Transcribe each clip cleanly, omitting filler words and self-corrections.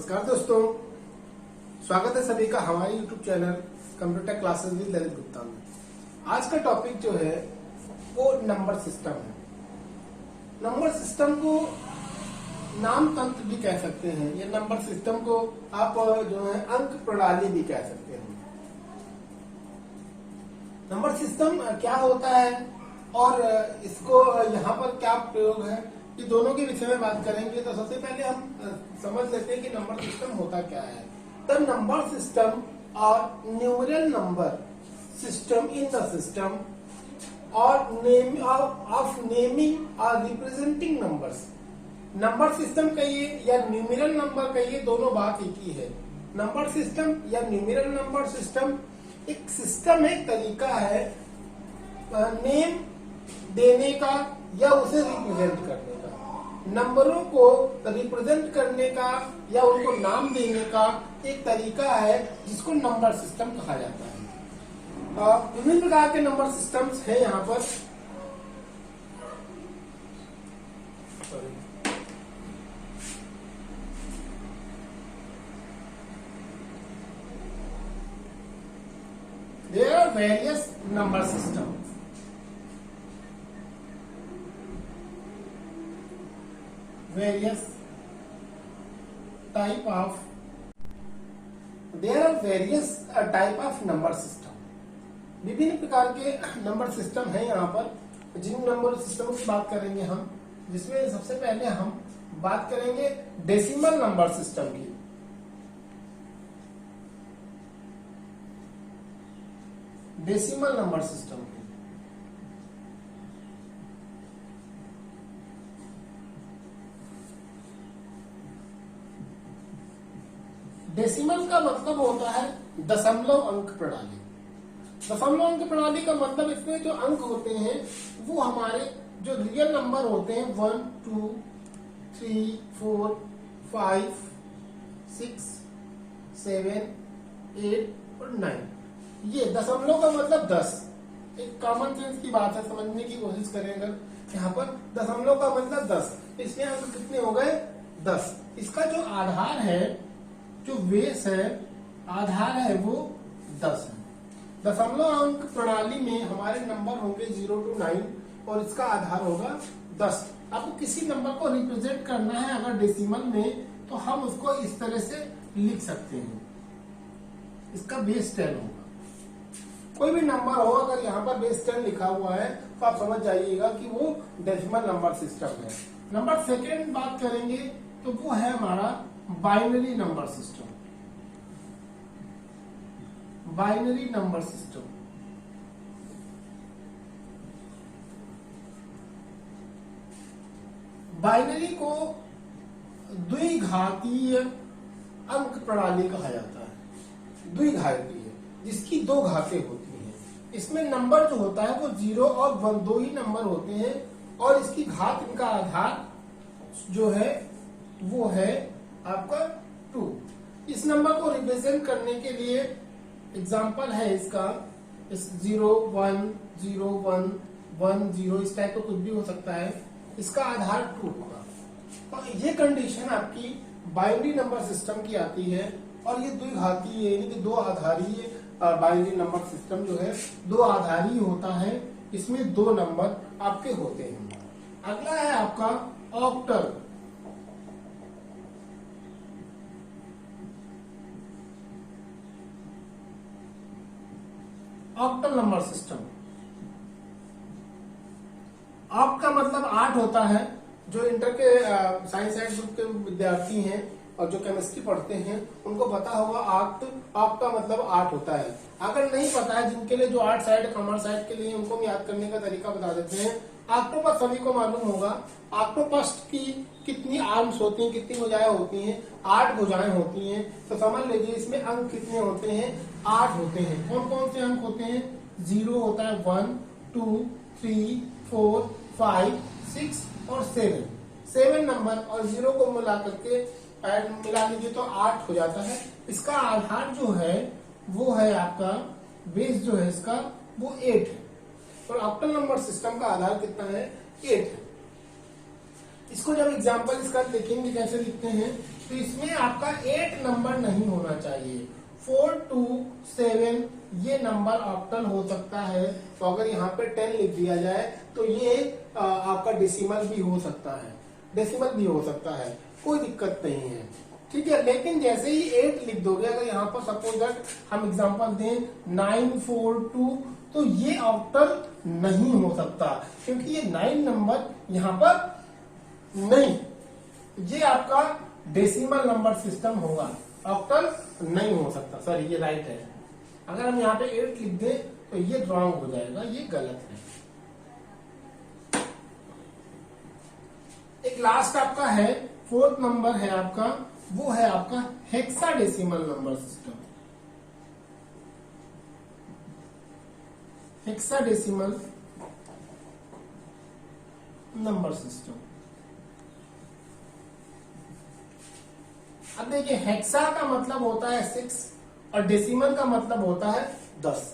नमस्कार दोस्तों, स्वागत है सभी का हमारे YouTube channel computer classes with Lalit Gupta में। आज का टॉपिक जो है वो नंबर सिस्टम है। नंबर सिस्टम को नाम तंत्र भी कह सकते हैं, ये नंबर सिस्टम को आप जो है अंक प्रणाली भी कह सकते हैं। नंबर सिस्टम क्या होता है और इसको यहाँ पर क्या प्रयोग है, ये दोनों के विषय में बात करेंगे। तो सबसे पहले हम समझ लेते हैं कि नंबर सिस्टम होता क्या है। द नंबर सिस्टम और numeral number system in the system और नेम ऑफ नेमिंग और रिप्रेजेंटिंग नंबर्स। नंबर सिस्टम कहिए या न्यूमरल नंबर कहिए, दोनों बात एक ही है। नंबर सिस्टम या न्यूमरल नंबर सिस्टम एक सिस्टम है, तरीका है नेम देने का या उसे रिप्रेजेंट करने का, नंबरों को रिप्रेजेंट करने का या उनको नाम देने का एक तरीका है जिसको नंबर सिस्टम कहा जाता है। विभिन्न प्रकार के नंबर सिस्टम्स हैं यहाँ पर। There are various number systems. Various type of number system. विभिन्न प्रकार के नंबर सिस्टम हैं यहाँ पर। जिन नंबर सिस्टम की बात करेंगे हम, जिसमें सबसे पहले हम बात करेंगे डेसिमल नंबर सिस्टम की। डेसिमल नंबर सिस्टम की डेसिमल का मतलब होता है दशमलव अंक प्रणाली। दशमलव अंक प्रणाली का मतलब इसमें जो अंक होते हैं वो हमारे जो रियल नंबर होते हैं 1, 2, 3, 4, 5, 6, 7, 8 और 9। ये दशमलव का मतलब 10। एक कॉमन सेंस की बात है, समझने की कोशिश करें अगर। यहाँ पर दशमलव का मतलब 10, इसमें अंक कितने हो गए? 10। इसका जो आधार है, जो बेस है, आधार है वो 10 है। दशमलव अंक प्रणाली में हमारे नंबर होंगे 0 to 9 और इसका आधार होगा 10। आपको किसी नंबर को रिप्रेजेंट करना है अगर डेसिमल में, तो हम उसको इस तरह से लिख सकते हैं। इसका बेस 10 होगा। कोई भी नंबर हो, अगर यहाँ पर बेस 10 लिखा हुआ है तो आप समझ जाइएगा कि वो डेसिमल नंबर सिस्टम है। नंबर सेकेंड बात करेंगे तो वो है हमारा binary number system. Binary number system binary को द्विघातीय अंक प्रणाली कहा जाता है। द्विघातीय, जिसकी दो घातें होती हैं। इसमें नंबर जो होता है वो 0 और 1, दो ही नंबर होते हैं और इसकी घात, इनका आधार जो है वो है आपका 2। इस नंबर को रिप्रेजेंट करने के लिए एग्जांपल है इसका, इस 0, 1, 0, 1, 1, 0, इस टाइप का कुछ भी हो सकता है। इसका आधार 2 होगा। तो ये कंडीशन आपकी बाइनरी नंबर सिस्टम की आती है और ये द्विघातीय यानी कि दो आधारी बाइनरी नंबर सिस्टम जो है दो आधारी होता है। इसमें दो नंबर आपके होते हैं। अगला है आपका octal. Octal number system. Oct का मतलब 8 होता है। जो इंटर के साइंस साइड ग्रुप के विद्यार्थी हैं और जो केमिस्ट्री पढ़ते हैं उनको पता होगा ऑक्ट का मतलब 8 होता है। अगर नहीं पता है, जिनके लिए जो आर्ट साइड, कॉमर्स साइड के लिए, उनको हम याद करने का तरीका बता देते हैं। ऑक्टोपस सभी को मालूम होगा। ऑक्टोपस की कितनी आर्म्स होती हैं, कितनी भुजाएं होती हैं? 8 भुजाएं होती हैं। तो समझ लीजिए इसमें अंक कितने होते हैं? 8 होते हैं। कौन कौन से अंक होते हैं? 0 होता है, 1, 2, 3, 4, 5, 6 और 7 नंबर और 0 को मिला करके मिला लीजिए तो 8 हो जाता है। इसका आधार जो है वो है आपका, बेस जो है इसका वो 8 है। और ऑक्टल नंबर सिस्टम का आधार कितना है? 8 है। इसको जब एग्जांपल इसका देखेंगे कैसे लिखते हैं, तो इसमें आपका 8 नंबर नहीं होना चाहिए। 4 2 7 ये नंबर ऑक्टल हो सकता है। तो अगर यहाँ पे 10 लिख दिया जाए तो ये आपका डेसिमल भी हो सकता है, कोई दिक्कत नहीं है, ठीक है। लेकिन जैसे ही 8 लिख दोगे, अगर यहाँ पर सपोज दैट हम एग्जांपल दें 942, तो ये ऑक्टल नहीं हो सकता, क्योंकि ये 9 नंबर यहाँ पर नहीं, ये आपका डेसिमल नंबर सिस्टम होगा, ऑक्टल नहीं हो सकता। सॉरी, ये राइट है। अगर हम यहाँ पे 8 लिख दें तो ये रॉन्ग हो जाएगा, ये गलत है। एक लास्ट आपका है, 4th नंबर है आपका, वो है आपका hexadecimal number system. Hexadecimal number system. अब देखिए, हेक्सा का मतलब होता है 6 और डेसिमल का मतलब होता है 10,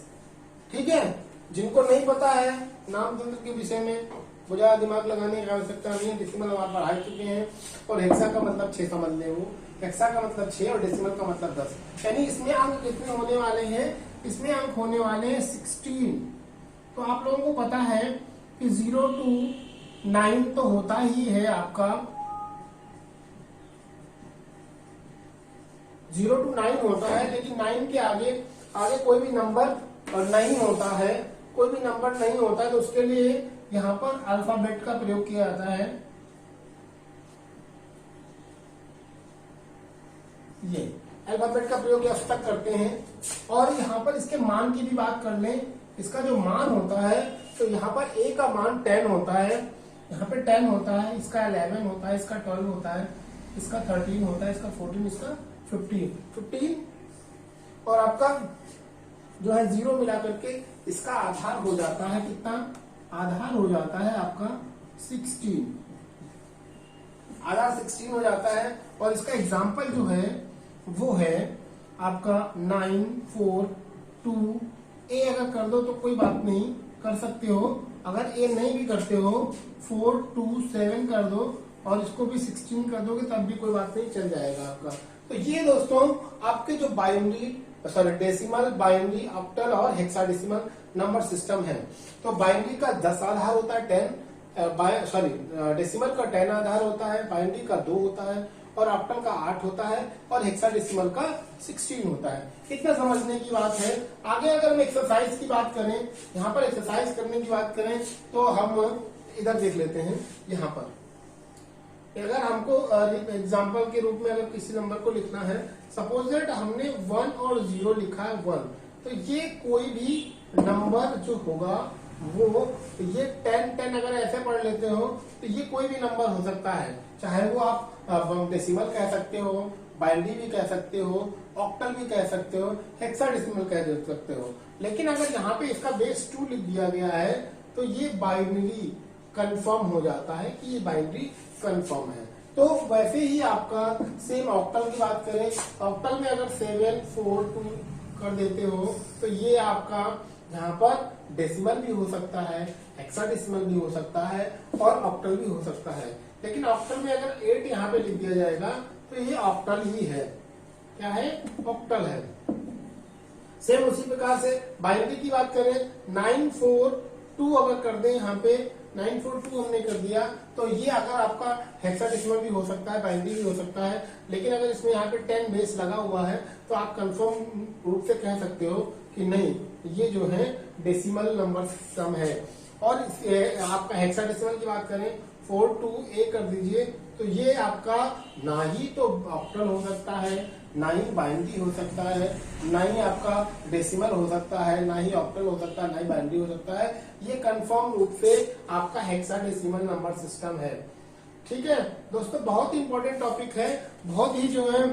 ठीक है। जिनको नहीं पता है नाम तंत्र के विषय में, वो ज्यादा दिमाग लगाने की आवश्यकता नहीं है। डेसिमल हम आप पढ़ा चुके हैं, और हेक्सा का मतलब 6 समझ ले। वो हेक्सा का मतलब 6 और डेसिमल का मतलब 10, यानी इसमें अंक कितने होने वाले हैं? इसमें अंक होने वाले हैं 16। तो आप लोगों को पता है कि 0 to 9 तो होता ही है आपका, 0 to 9 होता है, लेकिन 9 के आगे कोई भी नंबर नहीं होता है, कोई भी नंबर नहीं होता है। तो उसके लिए यहाँ पर अल्फाबेट का प्रयोग किया जाता है, ये अल्फाबेट का प्रयोग यहां तक करते हैं। और यहाँ पर इसके मान की भी बात कर लें, इसका जो मान होता है, तो यहाँ पर a का मान 10 होता है, यहाँ पे 10 होता है, इसका 11 होता है, इसका 12 होता है, इसका 13 होता है, इसका 14, इसका 15 और आपका जो है 0 मिला करके इसका आधार हो जाता है कितना? आधार हो जाता है आपका 16, आधार 16 हो जाता है। और इसका एग्जाम्पल जो है वो है आपका 9 4 2। ए अगर कर दो तो कोई बात नहीं, कर सकते हो। अगर ए नहीं भी करते हो, 4 2 7 कर दो और इसको भी 16 कर दोगे तब भी कोई बात नहीं, चल जाएगा आपका। तो ये दोस्तों आपके जो डेसिमल, बाइनरी, ऑक्टल और हेक्साडेसिमल नंबर सिस्टम है। तो बाइनरी का 10 आधार होता है, डेसिमल का 10 आधार होता है, बाइनरी का 2 होता है, और ऑक्टल का 8 होता है, और हेक्साडेसिमल का 16 होता है। इतना समझने की बात है। आगे अगर हम एक्सरसाइज की बात करें, यहाँ पर एक्सरसाइज करने की बात करें, तो हम इधर देख लेते हैं। यहाँ पर अगर हमको एग्जाम्पल के रूप में अगर किसी नंबर को लिखना है, सपोज दैट हमने 1 और 0 लिखा है 1, तो ये कोई भी नंबर जो होगा वो, ये 10 अगर ऐसे पढ़ लेते हो तो ये कोई भी नंबर हो सकता है, चाहे वो आप डेसिमल कह सकते हो, बाइनरी भी कह सकते हो, ऑक्टल भी कह सकते हो, हेक्साडेसिमल कह सकते हो। लेकिन अगर यहाँ पे इसका बेस 2 लिख दिया गया है तो ये बाइनरी कंफर्म हो जाता है कि ये बाइनरी कंफर्म है। तो वैसे ही आपका सेम ऑक्टल की बात करें, ऑक्टल में अगर 7 4 2 कर देते हो तो ये आपका यहाँ पर डेसिमल भी हो सकता है, हेक्साडेसिमल भी हो सकता है, और ऑक्टल भी हो सकता है। लेकिन ऑक्टल में अगर 8 यहाँ पे लिख दिया जाएगा तो ये ऑक्टल ही है। क्या है? ऑक्टल है। सेम उसी प्रकार से बाइनरी की बात करें, 9 4 2 अगर कर दें, यहाँ पे 9 4 2 हमने कर दिया, तो ये अगर आपका हेक्साडेसिमल भी हो सकता है, बाइनरी भी हो सकता है। लेकिन अगर इसमें यहाँ पे 10 बेस लगा हुआ है तो आप कंफर्म रूप से कह सकते हो कि नहीं, ये जो है डेसिमल नंबर सिस्टम है। और आपका हेक्साडेसिमल की बात करें, 4 2 A कर दीजिए, तो ये आपका ना ही तो ऑक्टल हो सकता है, ना ही बाइनरी हो सकता है, ना ही आपका डेसिमल हो सकता है, ना ही ऑक्टल हो सकता है, ना ही बाइनरी हो सकता है। ये कंफर्म रूप से आपका हेक्साडेसिमल नंबर सिस्टम है। ठीक है दोस्तों, बहुत ही इंपॉर्टेंट टॉपिक है, बहुत ही जो है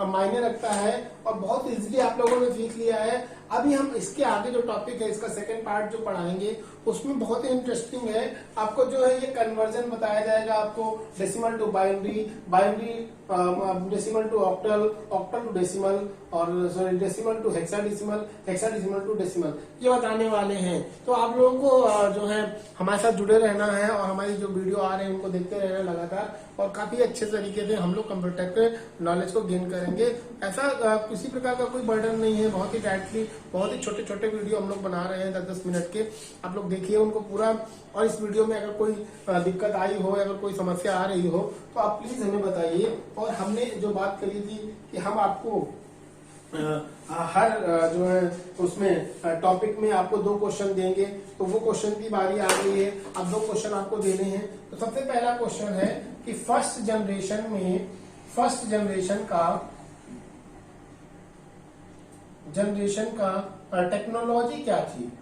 मायने रखता है, और बहुत इजीली आप लोगों ने सीख लिया है। अभी हम इसके आगे जो टॉपिक है, इसका सेकंड पार्ट जो पढ़ाएंगे, उसमें बहुत ही इंटरेस्टिंग है। आपको जो है ये कन्वर्जन बताया जाएगा, आपको decimal to binary, binary decimal to octal, octal to decimal, और sorry decimal to hexadecimal, hexadecimal to decimal, ये बताने वाले हैं। तो आप लोगों को जो है हमारे साथ जुड़े रहना है, और हमारी जो वीडियो आ रहे हैं उनको देखते रहना लगातार। और काफी अच्छे तरीके से हम लोग कंप्यूटर के नॉलेज को गेन करेंगे। ऐसा किसी प्रकार का कोई बर्डन नहीं है, बहुत ही टाइटली बहुत ही छोटे छोटे वीडियो हम लोग बना रहे हैं 10-10 मिनट के। आप लोग देखिए उनको पूरा, और इस वीडियो में अगर कोई दिक्कत आई हो, अगर कोई समस्या आ रही हो तो आप प्लीज हमें बताइए। और हमने जो बात करी थी कि हम आपको हर जो है उसमें टॉपिक में आपको 2 क्वेश्चन देंगे, तो वो क्वेश्चन की बारी आ गई है। अब 2 क्वेश्चन आपको देने हैं। तो सबसे पहला क्वेश्चन है कि फर्स्ट जनरेशन का टेक्नोलॉजी क्या थी।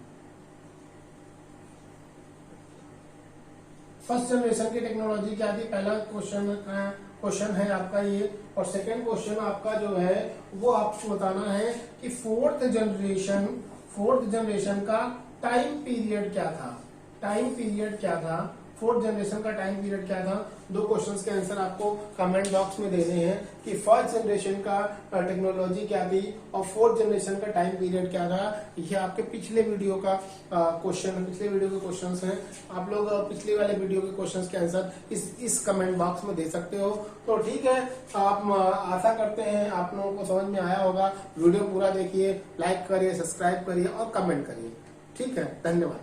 फर्स्ट जनरेशन की टेक्नोलॉजी क्या थी, पहला क्वेश्चन है आपका ये। और सेकंड क्वेश्चन आपका जो है वो आपको बताना है कि फोर्थ जनरेशन का टाइम पीरियड क्या था। फोर्थ जनरेशन का टाइम पीरियड क्या था। 2 क्वेश्चंस के आंसर आपको कमेंट बॉक्स में देने हैं कि फर्स्ट जनरेशन का टेक्नोलॉजी क्या थी और फोर्थ जनरेशन का टाइम पीरियड क्या था। ये आपके पिछले वीडियो का पिछले वीडियो के क्वेश्चंस हैं। आप लोग पिछले वाले वीडियो के क्वेश्चंस के आंसर इस कमेंट बॉक्स में दे सकते हो। तो ठीक है, आप आशा करते हैं आप लोगों को समझ में आया होगा। वीडियो पूरा देखिए, लाइक करिए, सब्सक्राइब करिए और कमेंट करिए। ठीक है, धन्यवाद।